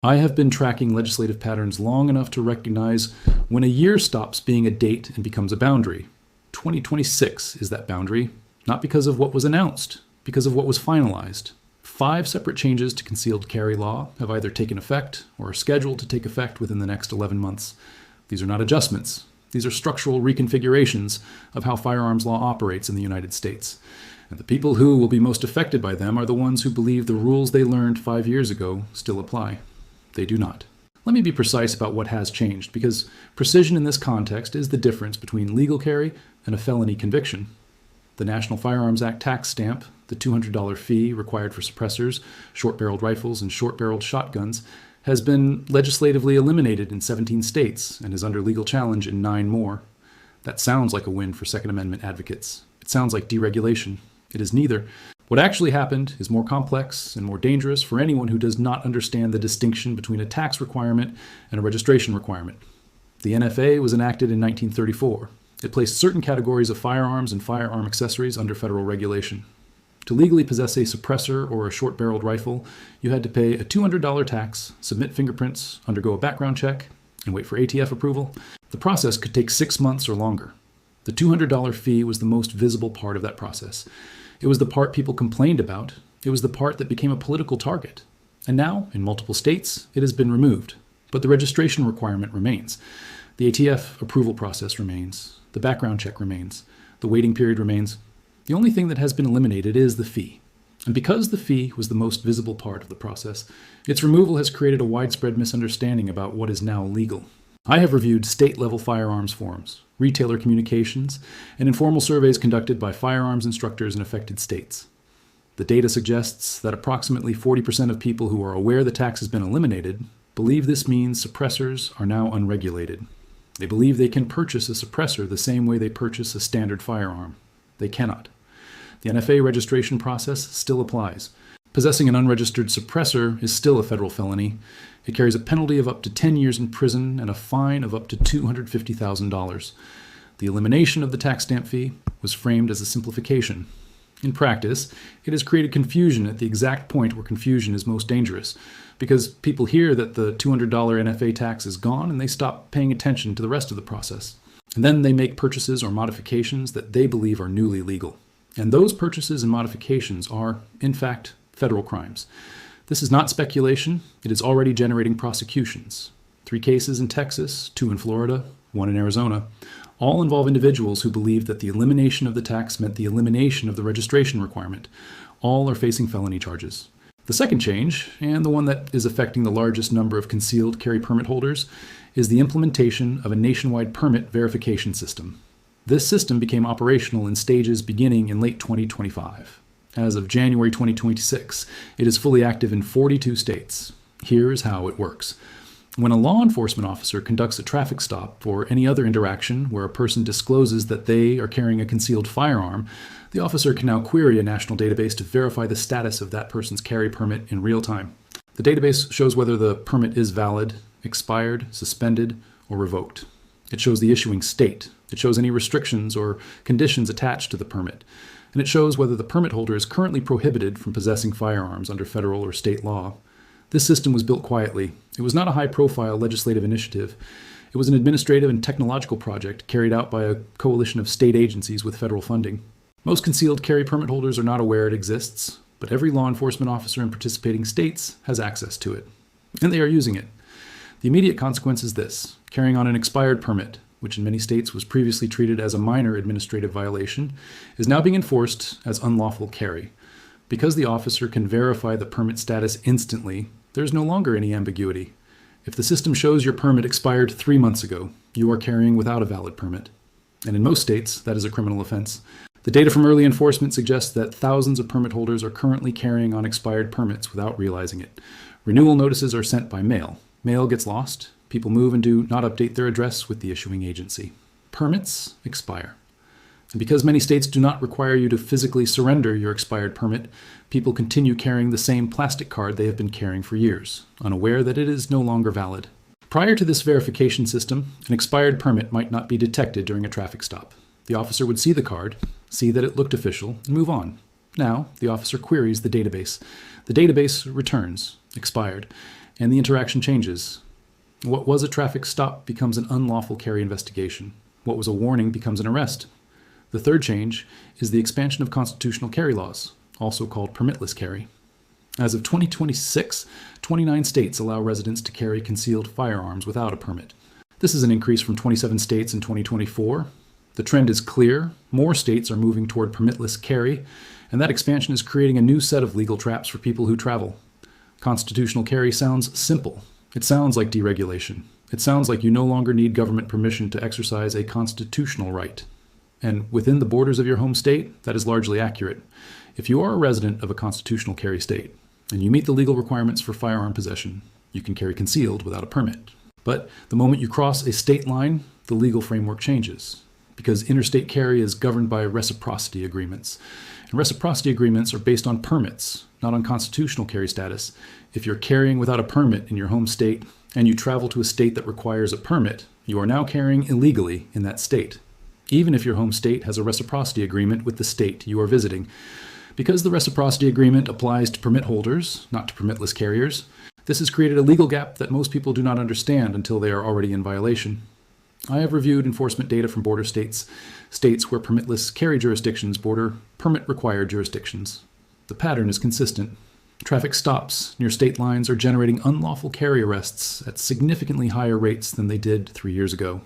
I have been tracking legislative patterns long enough to recognize when a year stops being a date and becomes a boundary. 2026 is that boundary, not because of what was announced, because of what was finalized. 5 separate changes to concealed carry law have either taken effect or are scheduled to take effect within the next 11 months. These are not adjustments. These are structural reconfigurations of how firearms law operates in the United States. And the people who will be most affected by them are the ones who believe the rules they learned 5 years ago still apply. They do not. Let me be precise about what has changed, because precision in this context is the difference between legal carry and a felony conviction. The National Firearms Act tax stamp, the $200 fee required for suppressors, short-barreled rifles, and short-barreled shotguns, has been legislatively eliminated in 17 states and is under legal challenge in 9 more. That sounds like a win for Second Amendment advocates. It sounds like deregulation. It is neither. What actually happened is more complex and more dangerous for anyone who does not understand the distinction between a tax requirement and a registration requirement. The NFA was enacted in 1934. It placed certain categories of firearms and firearm accessories under federal regulation. To legally possess a suppressor or a short-barreled rifle, you had to pay a $200 tax, submit fingerprints, undergo a background check, and wait for ATF approval. The process could take 6 months or longer. The $200 fee was the most visible part of that process. It was the part people complained about. It was the part that became a political target. And now, in multiple states, it has been removed. But the registration requirement remains. The ATF approval process remains. The background check remains. The waiting period remains. The only thing that has been eliminated is the fee. And because the fee was the most visible part of the process, its removal has created a widespread misunderstanding about what is now legal. I have reviewed state-level firearms forums, retailer communications, and informal surveys conducted by firearms instructors in affected states. The data suggests that approximately 40% of people who are aware the tax has been eliminated believe this means suppressors are now unregulated. They believe they can purchase a suppressor the same way they purchase a standard firearm. They cannot. The NFA registration process still applies. Possessing an unregistered suppressor is still a federal felony. It carries a penalty of up to 10 years in prison and a fine of up to $250,000. The elimination of the tax stamp fee was framed as a simplification. In practice, it has created confusion at the exact point where confusion is most dangerous, because people hear that the $200 NFA tax is gone and they stop paying attention to the rest of the process. And then they make purchases or modifications that they believe are newly legal. And those purchases and modifications are, in fact, federal crimes. This is not speculation. It is already generating prosecutions. 3 cases in Texas, 2 in Florida, 1 in Arizona, all involve individuals who believe that the elimination of the tax meant the elimination of the registration requirement. All are facing felony charges. The second change, and the one that is affecting the largest number of concealed carry permit holders, is the implementation of a nationwide permit verification system. This system became operational in stages beginning in late 2025. As of January 2026, it is fully active in 42 states. Here is how it works. When a law enforcement officer conducts a traffic stop or any other interaction where a person discloses that they are carrying a concealed firearm, the officer can now query a national database to verify the status of that person's carry permit in real time. The database shows whether the permit is valid, expired, suspended, or revoked. It shows the issuing state. It shows any restrictions or conditions attached to the permit. And it shows whether the permit holder is currently prohibited from possessing firearms under federal or state law. This system was built quietly. It was not a high-profile legislative initiative. It was an administrative and technological project carried out by a coalition of state agencies with federal funding. Most concealed carry permit holders are not aware it exists, but every law enforcement officer in participating states has access to it. And they are using it. The immediate consequence is this: carrying on an expired permit, which in many states was previously treated as a minor administrative violation, is now being enforced as unlawful carry. Because the officer can verify the permit status instantly, there is no longer any ambiguity. If the system shows your permit expired 3 months ago, you are carrying without a valid permit. And in most states, that is a criminal offense. The data from early enforcement suggests that thousands of permit holders are currently carrying on expired permits without realizing it. Renewal notices are sent by mail. Mail gets lost. People move and do not update their address with the issuing agency. Permits expire. And because many states do not require you to physically surrender your expired permit, people continue carrying the same plastic card they have been carrying for years, unaware that it is no longer valid. Prior to this verification system, an expired permit might not be detected during a traffic stop. The officer would see the card, see that it looked official, and move on. Now, the officer queries the database. The database returns expired. and the interaction changes. What was a traffic stop becomes an unlawful carry investigation. What was a warning becomes an arrest. The third change is the expansion of constitutional carry laws, also called permitless carry. As of 2026, 29 states allow residents to carry concealed firearms without a permit. This is an increase from 27 states in 2024. The trend is clear. More states are moving toward permitless carry, and that expansion is creating a new set of legal traps for people who travel. Constitutional carry sounds simple. It sounds like deregulation. It sounds like you no longer need government permission to exercise a constitutional right. And within the borders of your home state, that is largely accurate. If you are a resident of a constitutional carry state, and you meet the legal requirements for firearm possession, you can carry concealed without a permit. But the moment you cross a state line, the legal framework changes, because interstate carry is governed by reciprocity agreements. And reciprocity agreements are based on permits, not on constitutional carry status. If you're carrying without a permit in your home state, and you travel to a state that requires a permit, you are now carrying illegally in that state, even if your home state has a reciprocity agreement with the state you are visiting. Because the reciprocity agreement applies to permit holders, not to permitless carriers, this has created a legal gap that most people do not understand until they are already in violation. I have reviewed enforcement data from border states where permitless carry jurisdictions border permit-required jurisdictions. The pattern is consistent. Traffic stops near state lines are generating unlawful carry arrests at significantly higher rates than they did 3 years ago.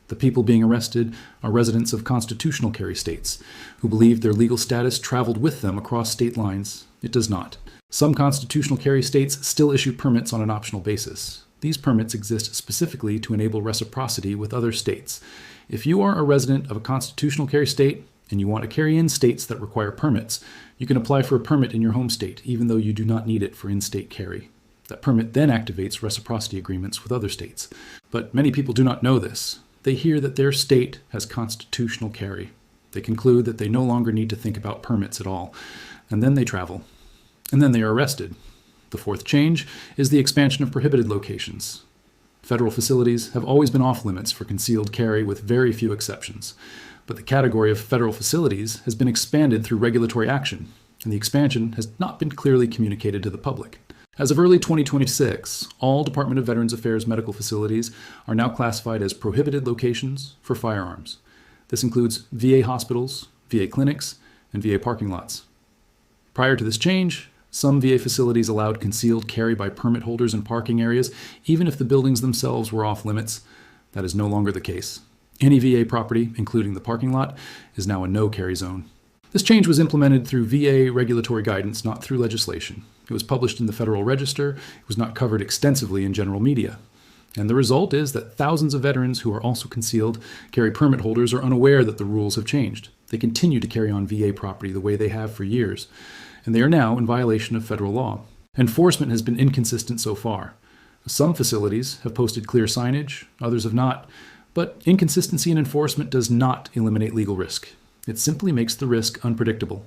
The people being arrested are residents of constitutional carry states who believe their legal status traveled with them across state lines. It does not. Some constitutional carry states still issue permits on an optional basis. These permits exist specifically to enable reciprocity with other states. If you are a resident of a constitutional carry state and you want to carry in states that require permits, you can apply for a permit in your home state, even though you do not need it for in-state carry. That permit then activates reciprocity agreements with other states. But many people do not know this. They hear that their state has constitutional carry. They conclude that they no longer need to think about permits at all. And then they travel. And then they are arrested. The fourth change is the expansion of prohibited locations. Federal facilities have always been off limits for concealed carry with very few exceptions. But the category of federal facilities has been expanded through regulatory action, and the expansion has not been clearly communicated to the public. As of early 2026, all Department of Veterans Affairs medical facilities are now classified as prohibited locations for firearms. This includes VA hospitals, VA clinics, and VA parking lots. Prior to this change, some VA facilities allowed concealed carry by permit holders in parking areas, even if the buildings themselves were off limits. That is no longer the case. Any VA property, including the parking lot, is now a no-carry zone. This change was implemented through VA regulatory guidance, not through legislation. It was published in the Federal Register. It was not covered extensively in general media. And the result is that thousands of veterans who are also concealed carry permit holders are unaware that the rules have changed. They continue to carry on VA property the way they have for years, and they are now in violation of federal law. Enforcement has been inconsistent so far. Some facilities have posted clear signage, others have not, but inconsistency in enforcement does not eliminate legal risk. It simply makes the risk unpredictable.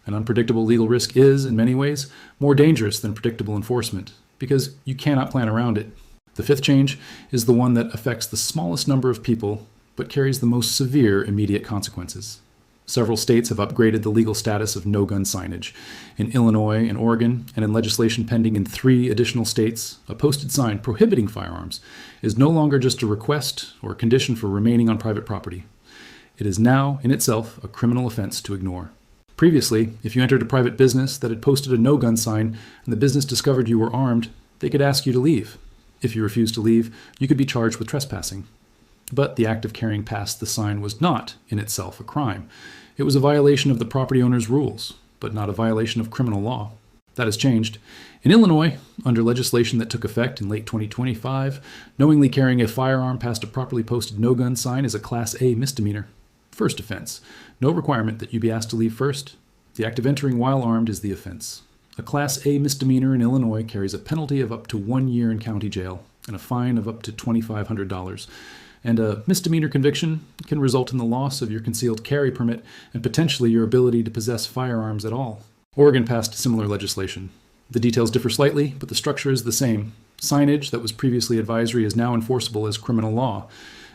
An unpredictable legal risk is, in many ways, more dangerous than predictable enforcement, because you cannot plan around it. The fifth change is the one that affects the smallest number of people, but carries the most severe immediate consequences. Several states have upgraded the legal status of no-gun signage. In Illinois and Oregon, and in legislation pending in 3 additional states, a posted sign prohibiting firearms is no longer just a request or a condition for remaining on private property. It is now, in itself, a criminal offense to ignore. Previously, if you entered a private business that had posted a no-gun sign and the business discovered you were armed, they could ask you to leave. If you refused to leave, you could be charged with trespassing. But the act of carrying past the sign was not, in itself, a crime. It was a violation of the property owner's rules, but not a violation of criminal law. That has changed. In Illinois, under legislation that took effect in late 2025, knowingly carrying a firearm past a properly posted no-gun sign is a Class A misdemeanor. First offense. No requirement that you be asked to leave first. The act of entering while armed is the offense. A Class A misdemeanor in Illinois carries a penalty of up to 1 year in county jail and a fine of up to $2,500. And a misdemeanor conviction can result in the loss of your concealed carry permit and potentially your ability to possess firearms at all. Oregon passed similar legislation. The details differ slightly, but the structure is the same. Signage that was previously advisory is now enforceable as criminal law.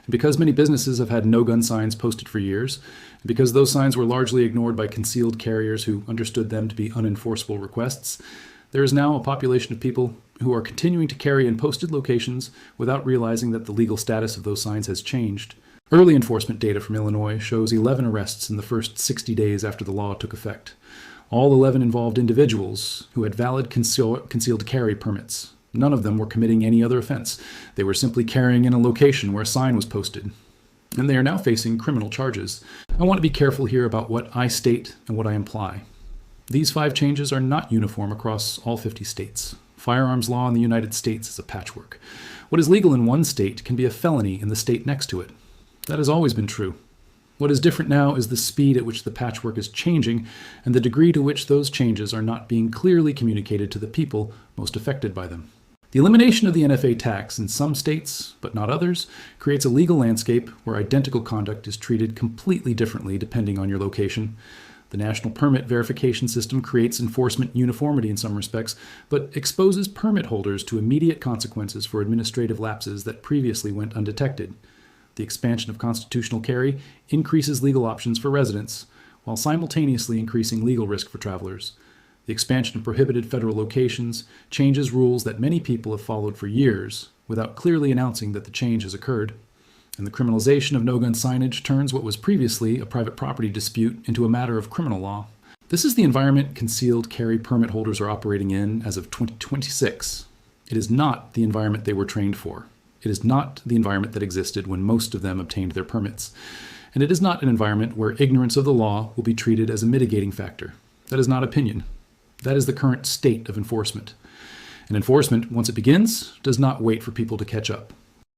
And because many businesses have had no-gun signs posted for years, and because those signs were largely ignored by concealed carriers who understood them to be unenforceable requests, There is now a population of people who are continuing to carry in posted locations without realizing that the legal status of those signs has changed. Early enforcement data from Illinois shows 11 arrests in the first 60 days after the law took effect. All 11 involved individuals who had valid concealed carry permits. None of them were committing any other offense. They were simply carrying in a location where a sign was posted. And they are now facing criminal charges. I want to be careful here about what I state and what I imply. These 5 changes are not uniform across all 50 states. Firearms law in the United States is a patchwork. What is legal in one state can be a felony in the state next to it. That has always been true. What is different now is the speed at which the patchwork is changing and the degree to which those changes are not being clearly communicated to the people most affected by them. The elimination of the NFA tax in some states, but not others, creates a legal landscape where identical conduct is treated completely differently depending on your location. The national permit verification system creates enforcement uniformity in some respects, but exposes permit holders to immediate consequences for administrative lapses that previously went undetected. The expansion of constitutional carry increases legal options for residents, while simultaneously increasing legal risk for travelers. The expansion of prohibited federal locations changes rules that many people have followed for years without clearly announcing that the change has occurred. And the criminalization of no-gun signage turns what was previously a private property dispute into a matter of criminal law. This is the environment concealed carry permit holders are operating in as of 2026. It is not the environment they were trained for. It is not the environment that existed when most of them obtained their permits. And it is not an environment where ignorance of the law will be treated as a mitigating factor. That is not opinion. That is the current state of enforcement. And enforcement, once it begins, does not wait for people to catch up.